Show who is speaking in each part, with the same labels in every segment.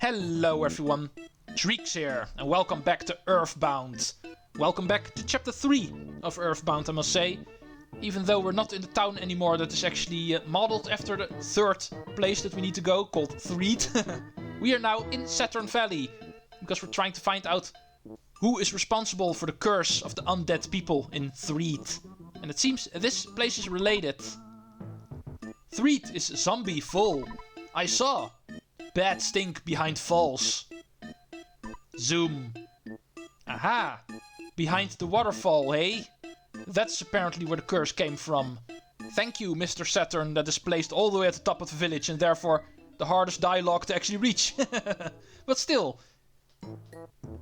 Speaker 1: Hello everyone, Treecks here, and welcome back to EarthBound. Welcome back to chapter 3 of EarthBound, I must say. Even though we're not in the town anymore that is actually modeled after the third place that we need to go, called Treecks. We are now in Saturn Valley, because we're trying to find out who is responsible for the curse of the undead people in Treecks. And it seems this place is related. Treecks is zombie full. I saw. Bad stink behind falls. Zoom. Aha! Behind the waterfall, hey? That's apparently where the curse came from. Thank you, Mr. Saturn, that is placed all the way at the top of the village and therefore the hardest dialogue to actually reach. But still.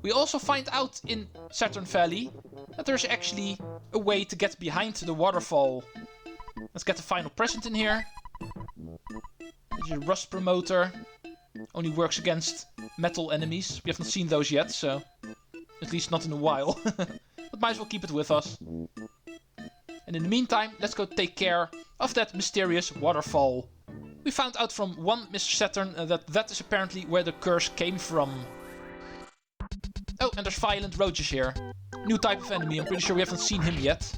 Speaker 1: We also find out in Saturn Valley that there's actually a way to get behind the waterfall. Let's get the final present in here. There's a rust promoter. Only works against metal enemies. We have not seen those yet, so at least not in a while. But might as well keep it with us. And in the meantime, let's go take care of that mysterious waterfall. We found out from one Mr. Saturn that is apparently where the curse came from. Oh, and there's violent roaches here. New type of enemy, I'm pretty sure we haven't seen him yet.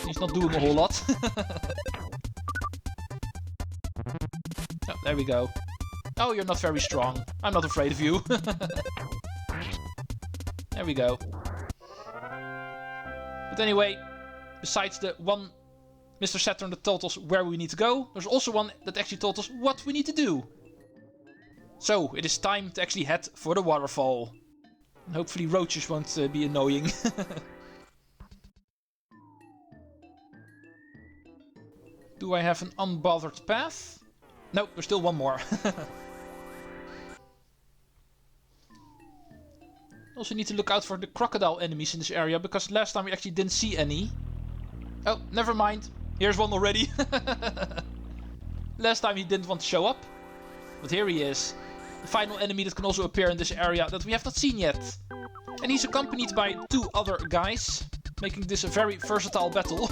Speaker 1: He's not doing a whole lot. Oh, there we go. Oh, you're not very strong. I'm not afraid of you. There we go. But anyway, besides the one Mr. Saturn that told us where we need to go, there's also one that actually told us what we need to do. So, it is time to actually head for the waterfall. And hopefully roaches won't be annoying. Do I have an unbothered path? No, there's still one more. Also need to look out for the crocodile enemies in this area, because last time we actually didn't see any. Oh, never mind. Here's one already. Last time he didn't want to show up. But here he is. The final enemy that can also appear in this area that we have not seen yet. And he's accompanied by two other guys, making this a very versatile battle.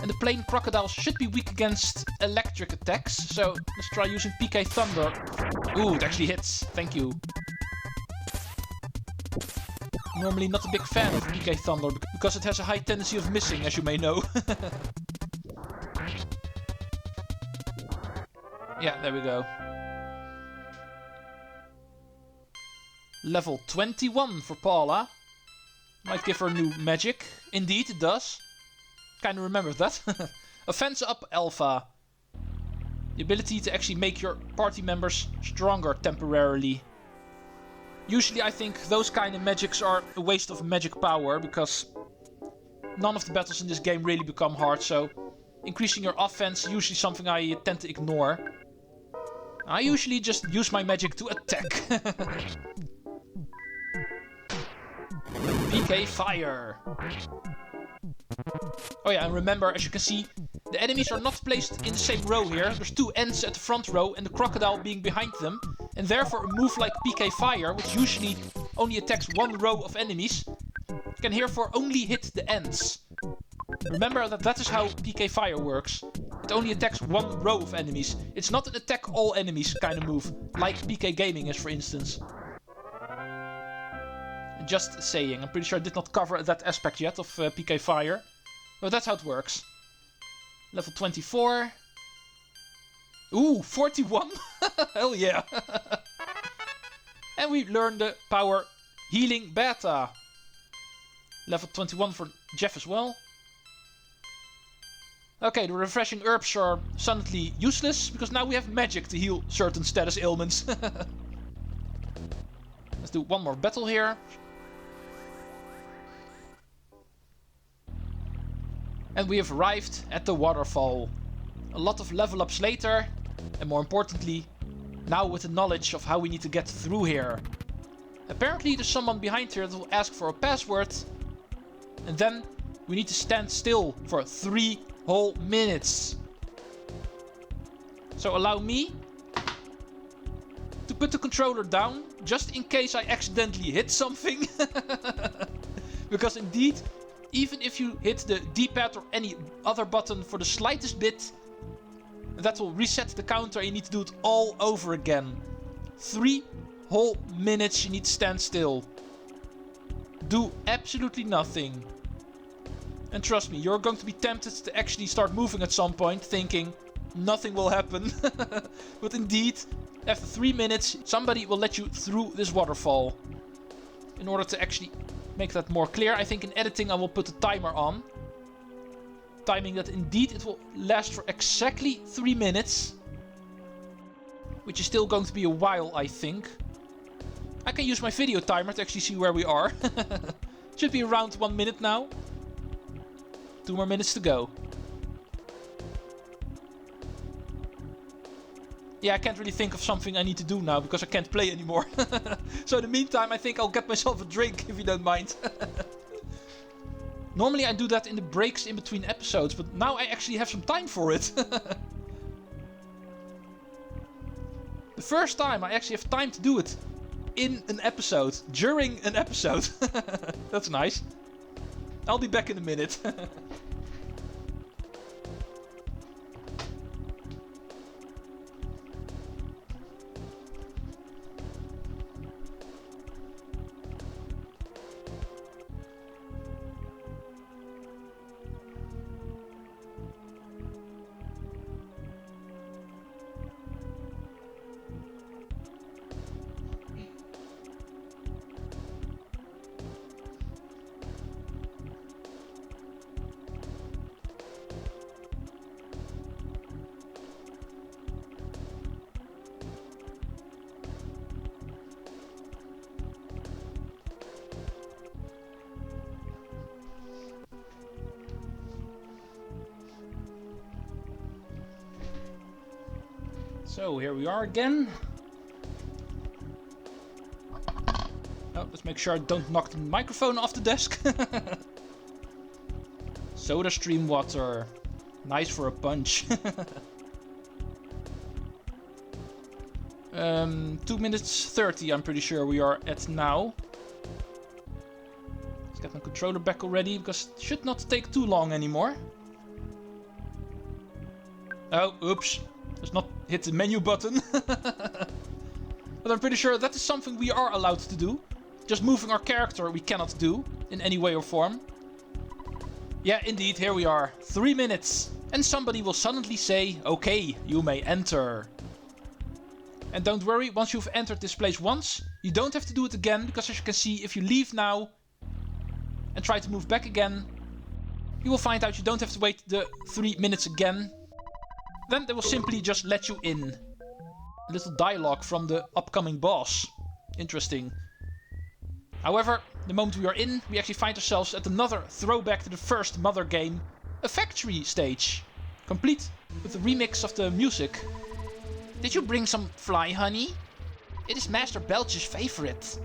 Speaker 1: And the plain crocodiles should be weak against electric attacks, so let's try using PK Thunder. Ooh, it actually hits. Thank you. Normally not a big fan of PK Thunder, because it has a high tendency of missing, as you may know. Yeah, there we go. Level 21 for Paula. Might give her new magic. Indeed, it does. Kinda remembered that. Offense up Alpha. The ability to actually make your party members stronger temporarily. Usually I think those kind of magics are a waste of magic power, because none of the battles in this game really become hard, so increasing your offense is usually something I tend to ignore. I usually just use my magic to attack. PK Fire. Oh yeah, and remember, as you can see, the enemies are not placed in the same row here. There's two ends at the front row and the crocodile being behind them. And therefore a move like PK Fire, which usually only attacks one row of enemies, can herefore only hit the ends. Remember that is how PK Fire works. It only attacks one row of enemies. It's not an attack all enemies kind of move, like PK Gaming is, for instance. Just saying, I'm pretty sure I did not cover that aspect yet of PK Fire. But that's how it works. Level 24. Ooh, 41? Hell yeah! And we learn the power Healing Beta. Level 21 for Jeff as well. Okay, the refreshing herbs are suddenly useless, because now we have magic to heal certain status ailments. Let's do one more battle here. And we have arrived at the waterfall. A lot of level ups later, and more importantly, now with the knowledge of how we need to get through here. Apparently there's someone behind here that will ask for a password, and then we need to stand still for 3 whole minutes. So allow me to put the controller down, just in case I accidentally hit something. Because indeed, even if you hit the D-pad or any other button for the slightest bit, And that will reset the counter. You need to do it all over again. 3 whole minutes you need to stand still. Do absolutely nothing. And trust me, you're going to be tempted to actually start moving at some point, thinking nothing will happen. But indeed, after 3 minutes, somebody will let you through this waterfall. In order to actually make that more clear, I think in editing I will put a timer on. Timing that indeed it will last for exactly 3 minutes. Which is still going to be a while, I think. I can use my video timer to actually see where we are. Should be around 1 minute now. 2 more minutes to go. Yeah, I can't really think of something I need to do now because I can't play anymore. So in the meantime, I think I'll get myself a drink if you don't mind. Normally I do that in the breaks in between episodes, but now I actually have some time for it. The first time I actually have time to do it in an episode, during an episode. That's nice. I'll be back in a minute. So here we are again. Oh, let's make sure I don't knock the microphone off the desk. Soda stream water. Nice for a punch. 2 minutes 30 I'm pretty sure we are at now. Let's get my controller back already because it should not take too long anymore. Oh, oops. Let's not hit the menu button. But I'm pretty sure that is something we are allowed to do. Just moving our character we cannot do in any way or form. Yeah, indeed, here we are. 3 minutes. And somebody will suddenly say, okay, you may enter. And don't worry, once you've entered this place once, you don't have to do it again. Because as you can see, if you leave now and try to move back again, you will find out you don't have to wait the 3 minutes again. Then they will simply just let you in. A little dialogue from the upcoming boss. Interesting. However, the moment we are in, we actually find ourselves at another throwback to the first Mother game. A factory stage. Complete with a remix of the music. Did you bring some fly honey? It is Master Belch's favorite.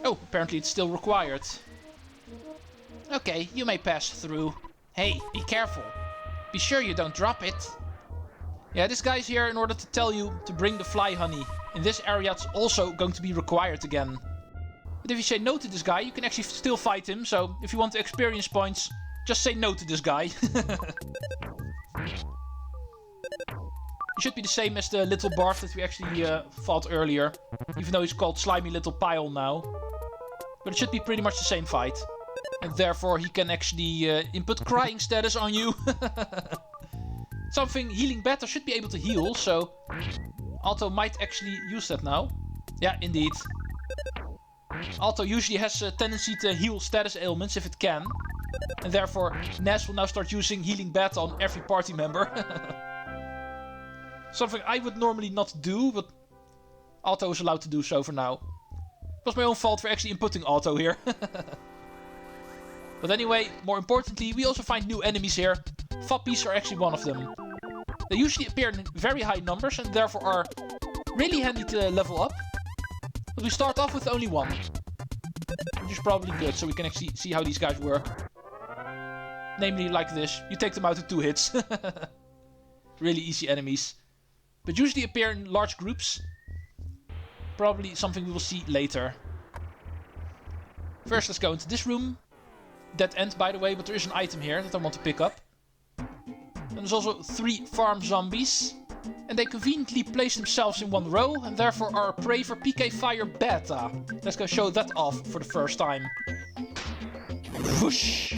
Speaker 1: Oh, apparently it's still required. Okay, you may pass through. Hey, be careful. Be sure you don't drop it. Yeah, this guy's here in order to tell you to bring the fly honey. In this area it's also going to be required again. But if you say no to this guy, you can actually still fight him. So if you want the experience points, just say no to this guy. He should be the same as the little barf that we actually fought earlier. Even though he's called Slimy Little Pile now. But it should be pretty much the same fight. And therefore he can actually input crying status on you. Something healing better should be able to heal, so Alto might actually use that now. Yeah, indeed. Alto usually has a tendency to heal status ailments if it can. And therefore, Ness will now start using healing beta on every party member. Something I would normally not do, but Alto is allowed to do so for now. It was my own fault for actually inputting Alto here. But anyway, more importantly, we also find new enemies here. Fuppies are actually one of them. They usually appear in very high numbers and therefore are really handy to level up. But we start off with only one. Which is probably good, so we can actually see how these guys work. Namely like this. You take them out in 2 hits. Really easy enemies. But usually appear in large groups. Probably something we will see later. First, let's go into this room. Dead end, by the way, but there is an item here that I want to pick up. And there's also 3 farm zombies. And they conveniently place themselves in one row and therefore are a prey for PK Fire Beta. Let's go show that off for the first time. Whoosh!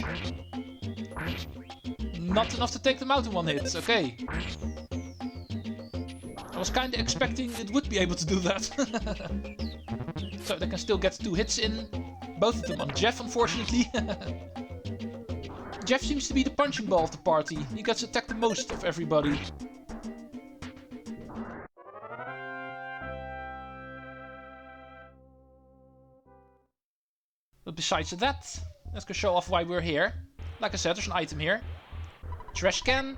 Speaker 1: Not enough to take them out in one hit, okay. I was kinda expecting it would be able to do that. So they can still get 2 hits in. Both of them on Jeff, unfortunately. Jeff seems to be the punching ball of the party. He gets attacked the most of everybody. But besides that, let's go show off why we're here. Like I said, there's an item here. Trash can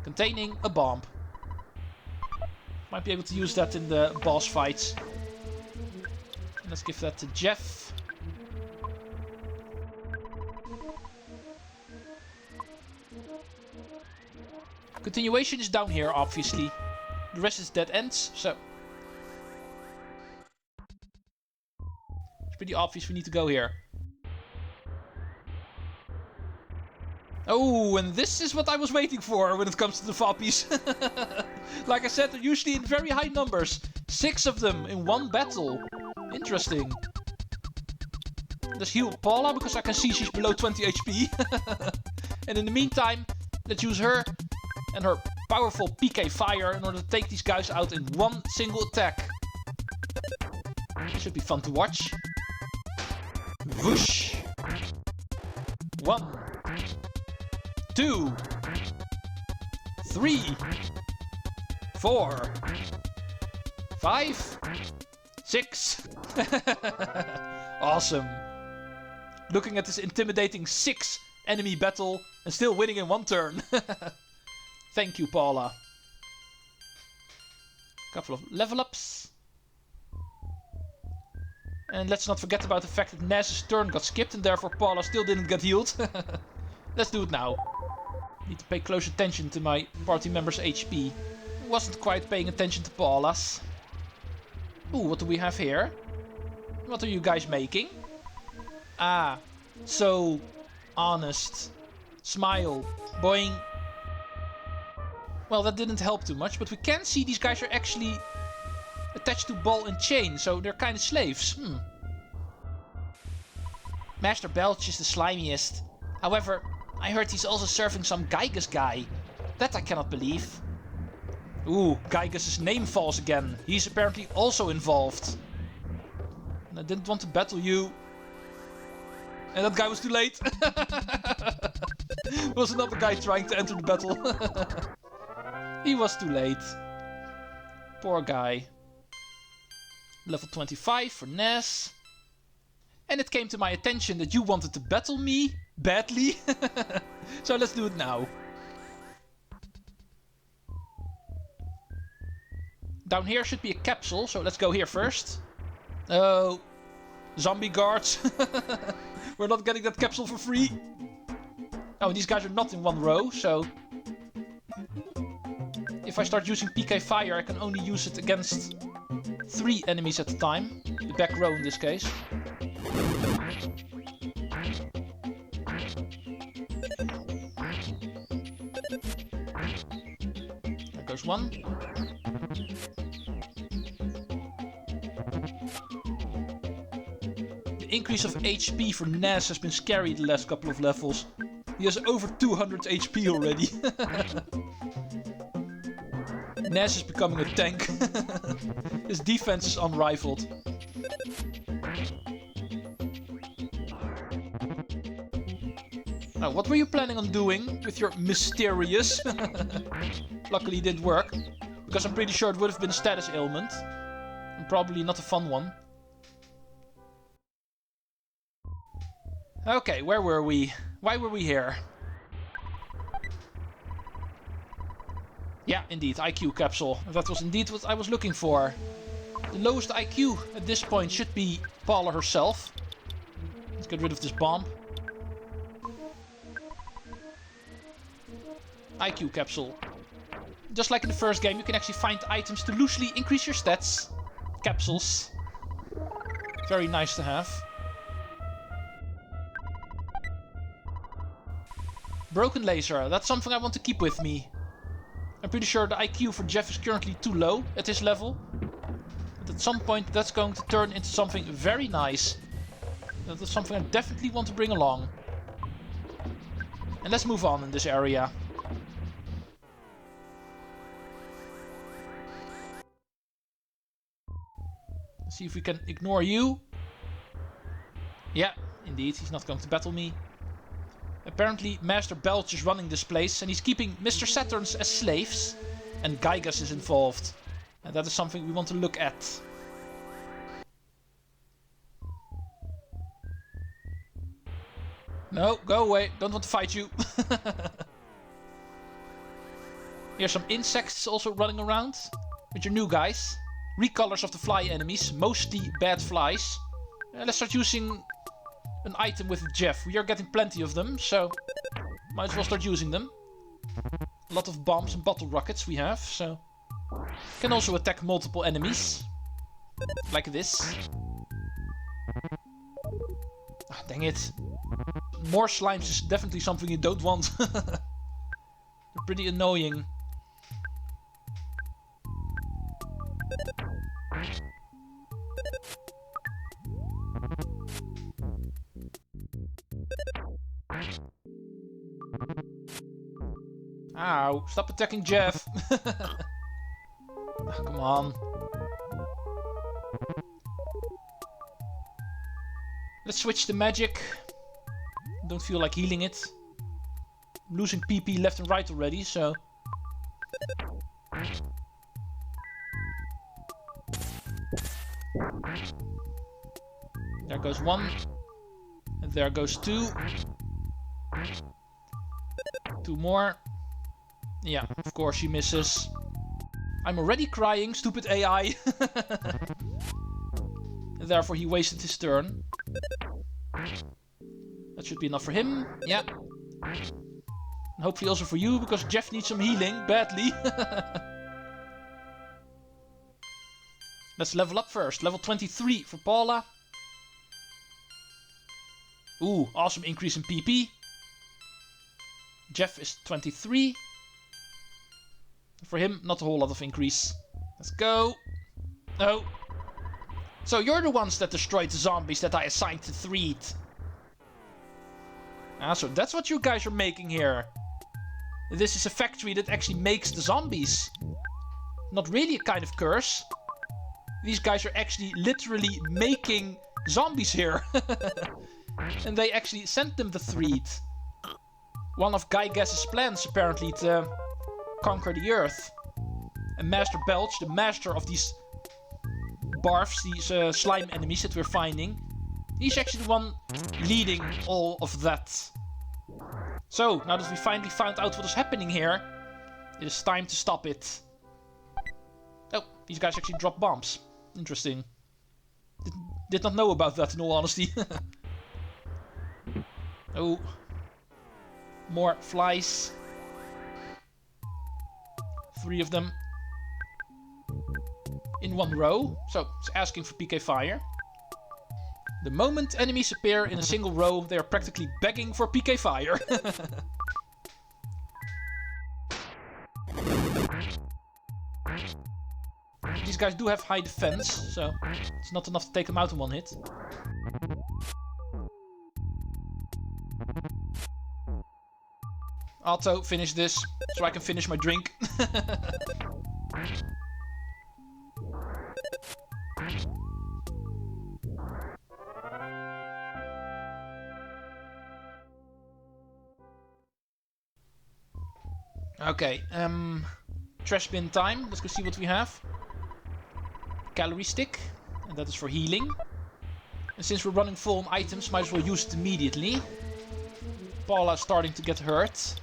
Speaker 1: containing a bomb. Might be able to use that in the boss fights. And let's give that to Jeff. Continuation is down here, obviously. The rest is dead ends, so... It's pretty obvious we need to go here. Oh, and this is what I was waiting for when it comes to the Foppies. Like I said, they're usually in very high numbers. 6 of them in one battle. Interesting. Let's heal Paula, because I can see she's below 20 HP. And in the meantime, let's use her and her powerful PK Fire in order to take these guys out in one single attack. Should be fun to watch. Whoosh! 1, 2, 3, 4, 5, 6. Awesome. Looking at this intimidating 6 enemy battle and still winning in 1 turn. Thank you, Paula. Couple of level ups. And let's not forget about the fact that Ness's turn got skipped and therefore Paula still didn't get healed. Let's do it now. Need to pay close attention to my party member's HP. Wasn't quite paying attention to Paula's. Ooh, what do we have here? What are you guys making? Ah, so honest. Smile. Boing. Well, that didn't help too much, but we can see these guys are actually attached to ball and chain, so they're kind of slaves. Master Belch is the slimiest. However, I heard he's also serving some Giygas guy. That I cannot believe. Ooh, Giygas' name falls again. He's apparently also involved. And I didn't want to battle you. And that guy was too late. There was another guy trying to enter the battle. He was too late. Poor guy. Level 25 for Ness. And it came to my attention that you wanted to battle me badly. So let's do it now. Down here should be a capsule, so let's go here first. Oh, zombie guards. We're not getting that capsule for free. Oh, these guys are not in one row, so... If I start using PK Fire, I can only use it against 3 enemies at a time. The back row in this case. There goes 1. The increase of HP for Ness has been scary the last couple of levels. He has over 200 HP already. Ness is becoming a tank. His defense is unrivaled. Now, what were you planning on doing with your mysterious? Luckily it didn't work, because I'm pretty sure it would have been a status ailment. And probably not a fun one. Okay, where were we? Why were we here? Yeah, indeed, IQ capsule. That was indeed what I was looking for. The lowest IQ at this point should be Paula herself. Let's get rid of this bomb. IQ capsule. Just like in the first game, you can actually find items to loosely increase your stats. Capsules. Very nice to have. Broken laser. That's something I want to keep with me. I'm pretty sure the IQ for Jeff is currently too low at this level. But at some point that's going to turn into something very nice. That is something I definitely want to bring along. And let's move on in this area. Let's see if we can ignore you. Yeah, indeed, he's not going to battle me. Apparently Master Belch is running this place and he's keeping Mr. Saturns as slaves. And Giygas is involved. And that is something we want to look at. No, go away. Don't want to fight you. Here's some insects also running around. With your new guys. Recolors of the fly enemies. Mostly bad flies. Let's start using an item with Jeff. We are getting plenty of them, so might as well start using them. A lot of bombs and bottle rockets we have, so can also attack multiple enemies. Like this. Ah, dang it. More slimes is definitely something you don't want. They're pretty annoying. Ow, stop attacking Jeff. Oh, come on. Let's switch to magic. Don't feel like healing it. I'm losing PP left and right already, so... There goes one. And there goes two. Two more. Yeah, of course she misses. I'm already crying, stupid AI. And therefore he wasted his turn. That should be enough for him. Yeah. And hopefully also for you, because Jeff needs some healing badly. Let's level up first. Level 23 for Paula. Ooh, awesome increase in PP. Jeff is 23. For him, not a whole lot of increase. Let's go. No. So you're the ones that destroyed the zombies that I assigned to Treecks. Ah, so that's what you guys are making here. This is a factory that actually makes the zombies. Not really a kind of curse. These guys are actually literally making zombies here. And they actually sent them to Treecks. One of Giygas' plans apparently to conquer the Earth. And Master Belch, the master of these barfs, these slime enemies that we're finding, he's actually the one leading all of that. So, now that we finally found out what is happening here, it is time to stop it. Oh, these guys actually drop bombs. Interesting. Did not know about that in all honesty. Oh. More flies. 3 of them. In one row. So, it's asking for PK fire. The moment enemies appear in a single row, they are practically begging for PK fire. These guys do have high defense, so it's not enough to take them out in one hit. Otto, finish this, so I can finish my drink. Okay, trash bin time. Let's go see what we have. Calorie stick, and that is for healing. And since we're running full on items, might as well use it immediately. Paula is starting to get hurt.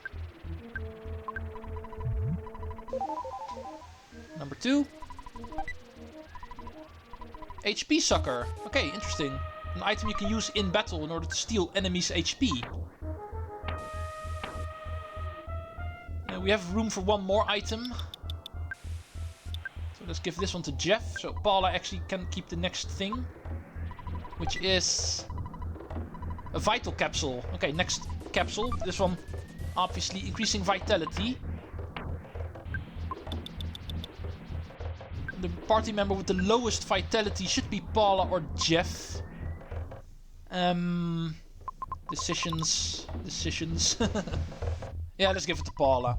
Speaker 1: Number 2. HP sucker. Okay, interesting. An item you can use in battle in order to steal enemies' HP. We have room for one more item. So let's give this one to Jeff. So Paula actually can keep the next thing. Which is a vital capsule. Okay, next capsule. This one obviously increasing vitality. The party member with the lowest vitality should be Paula or Jeff. Decisions. Yeah, let's give it to Paula.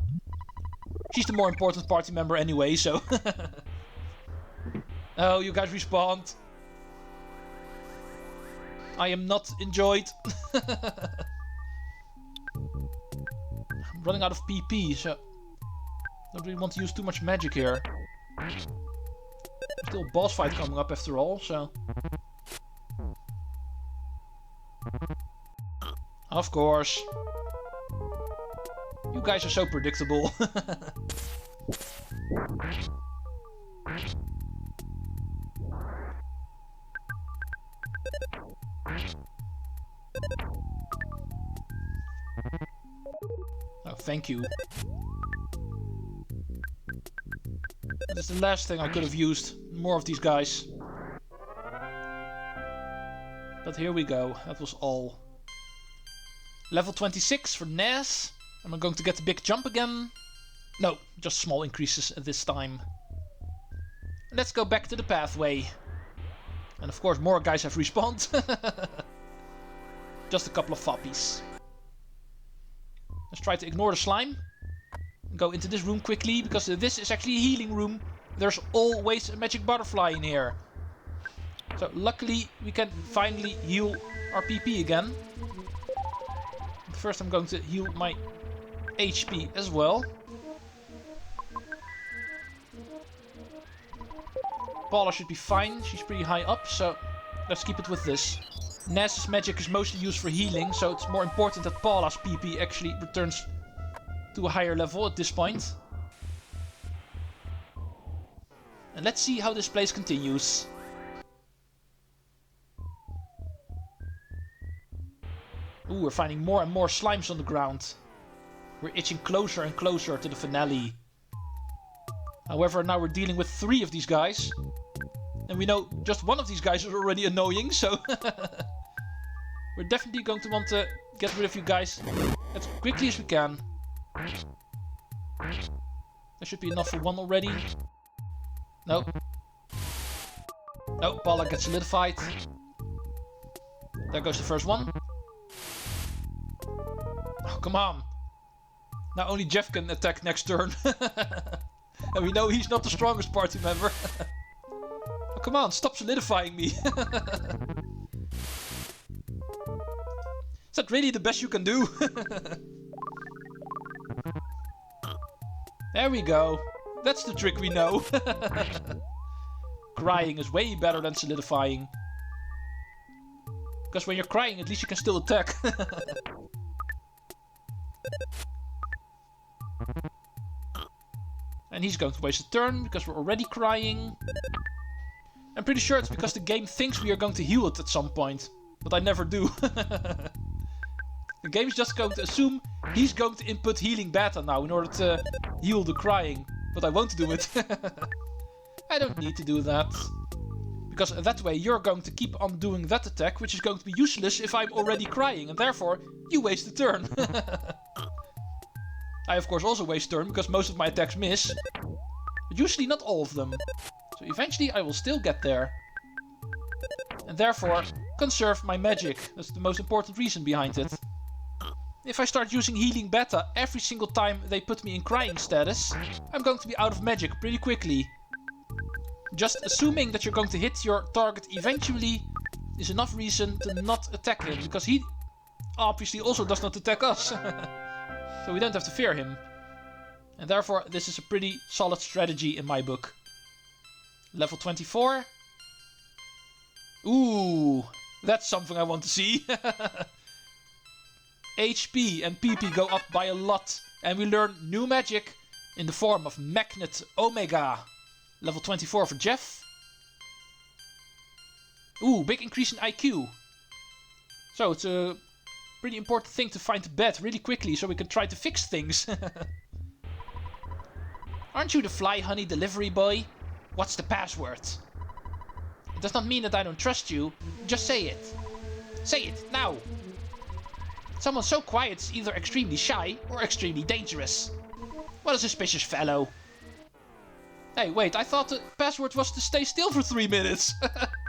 Speaker 1: She's the more important party member anyway, so... Oh, you guys respond. I am not enjoyed. I'm running out of PP, so... Don't really want to use too much magic here. Still a boss fight coming up after all, so... Of course. You guys are so predictable. Oh, thank you. That is the last thing I could have used. More of these guys. But here we go. That was all. Level 26 for Ness. Am I going to get the big jump again? No, just small increases at this time. Let's go back to the pathway. And of course more guys have respawned. Just a couple of foppies. Let's try to ignore the slime. Go into this room quickly, because this is actually a healing room. There's always a magic butterfly in here. So luckily we can finally heal our PP again. First I'm going to heal my HP as well. Paula should be fine, she's pretty high up, so let's keep it with this. Ness's magic is mostly used for healing, so it's more important that Paula's PP actually returns to a higher level at this point. And let's see how this place continues. Ooh, we're finding more and more slimes on the ground. We're itching closer and closer to the finale. However, now we're dealing with 3 of these guys. And we know just one of these guys is already annoying, so... We're definitely going to want to get rid of you guys as quickly as we can. There should be enough for one already. No. No, Paula gets solidified. There goes the first one. Oh, come on. Now only Jeff can attack next turn. And we know he's not the strongest party member. Oh, come on, stop solidifying me. Is that really the best you can do? There we go. That's the trick we know. Crying is way better than solidifying. Because when you're crying, at least you can still attack. And he's going to waste a turn, because we're already crying. I'm pretty sure it's because the game thinks we are going to heal it at some point. But I never do. The game is just going to assume he's going to input healing beta now in order to heal the crying. But I won't do it. I don't need to do that. Because that way you're going to keep on doing that attack, which is going to be useless if I'm already crying. And therefore, you waste a turn. I of course also waste turn, because most of my attacks miss. But usually not all of them. So eventually I will still get there. And therefore, conserve my magic. That's the most important reason behind it. If I start using healing beta every single time they put me in crying status, I'm going to be out of magic pretty quickly. Just assuming that you're going to hit your target eventually is enough reason to not attack him, because he obviously also does not attack us. So we don't have to fear him. And therefore this is a pretty solid strategy in my book. Level 24. Ooh, that's something I want to see. HP and PP go up by a lot, and we learn new magic in the form of Magnet Omega. Level 24 for Jeff. Ooh, big increase in IQ. So it's a pretty important thing to find the bed really quickly so we can try to fix things. Aren't you the fly honey delivery boy? What's the password? It does not mean that I don't trust you. Just say it. Say it, now. Someone so quiet is either extremely shy or extremely dangerous. What a suspicious fellow. Hey, wait, I thought the password was to stay still for 3 minutes.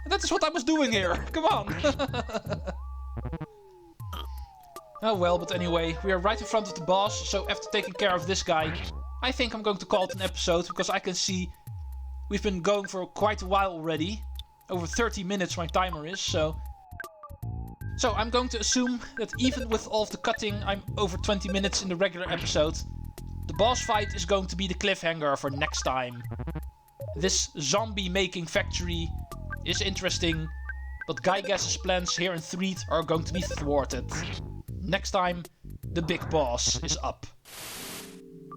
Speaker 1: That is what I was doing here. Come on. Oh well, but anyway, we are right in front of the boss, so after taking care of this guy, I think I'm going to call it an episode, because I can see we've been going for quite a while already. Over 30 minutes my timer is, so I'm going to assume that even with all of the cutting, I'm over 20 minutes in the regular episode. The boss fight is going to be the cliffhanger for next time. This zombie-making factory is interesting, but Giygas' plans here in Threed are going to be thwarted. Next time, the big boss is up.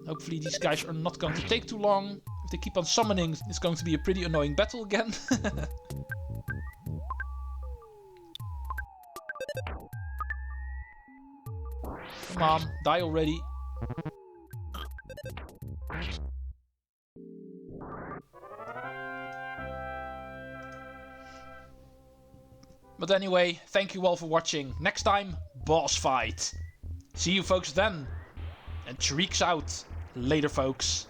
Speaker 1: Hopefully these guys are not going to take too long. If they keep on summoning, it's going to be a pretty annoying battle again. Come on, die already. But anyway, thank you all for watching. Next time, boss fight. See you folks then. And Treecks out. Later folks.